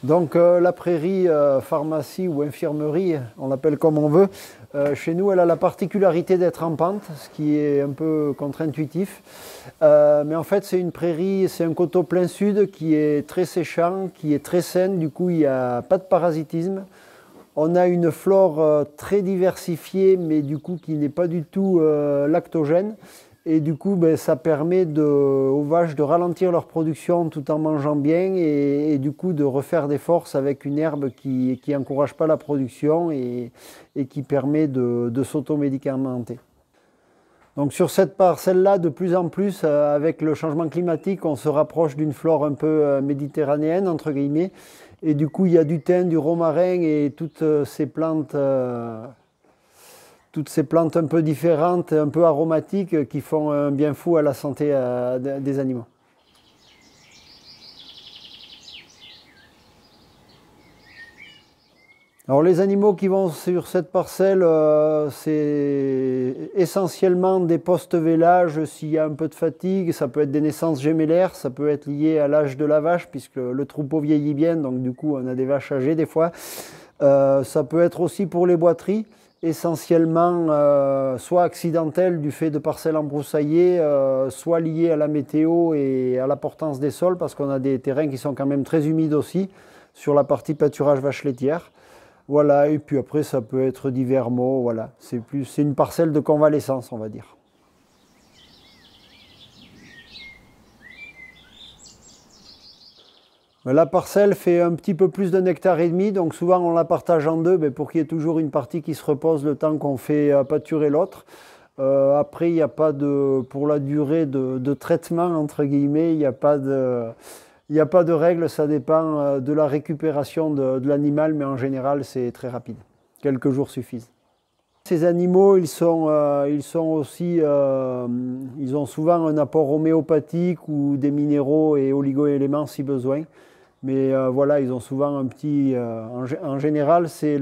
Donc la prairie pharmacie ou infirmerie, on l'appelle comme on veut, chez nous elle a la particularité d'être en pente, ce qui est un peu contre-intuitif. Mais en fait c'est une prairie, c'est un coteau plein sud qui est très séchant, qui est très sain, du coup il n'y a pas de parasitisme. On a une flore très diversifiée mais du coup qui n'est pas du tout lactogène. Et du coup, ben, ça permet aux vaches de ralentir leur production tout en mangeant bien et du coup de refaire des forces avec une herbe qui n'encourage pas la production et qui permet de s'automédicamenter. Donc sur cette parcelle-là, de plus en plus, avec le changement climatique, on se rapproche d'une flore un peu méditerranéenne, entre guillemets. Et du coup, il y a du thym, du romarin et toutes ces plantes un peu différentes, un peu aromatiques, qui font un bien fou à la santé des animaux. Alors les animaux qui vont sur cette parcelle, c'est essentiellement des post-vélage s'il y a un peu de fatigue, ça peut être des naissances gémellaires, ça peut être lié à l'âge de la vache puisque le troupeau vieillit bien, donc du coup on a des vaches âgées des fois. Ça peut être aussi pour les boiteries, essentiellement soit accidentelles du fait de parcelles embroussaillées, soit liées à la météo et à la portance des sols parce qu'on a des terrains qui sont quand même très humides aussi sur la partie pâturage vache laitière. Voilà, et puis après, ça peut être divers mots, voilà. C'est une parcelle de convalescence, on va dire. La parcelle fait un petit peu plus d'un hectare et demi, donc souvent on la partage en deux pour qu'il y ait toujours une partie qui se repose le temps qu'on fait pâturer l'autre. Après, il n'y a pas pour la durée de traitement, entre guillemets, il n'y a pas de règle, ça dépend de la récupération de l'animal, mais en général, c'est très rapide. Quelques jours suffisent. Ces animaux, ils ont souvent un apport homéopathique ou des minéraux et oligo-éléments si besoin. Mais voilà, ils ont souvent un petit... en général, c'est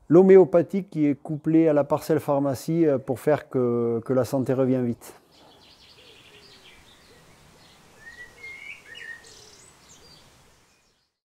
l'homéopathique qui est couplé à la parcelle pharmacie pour faire que la santé revient vite.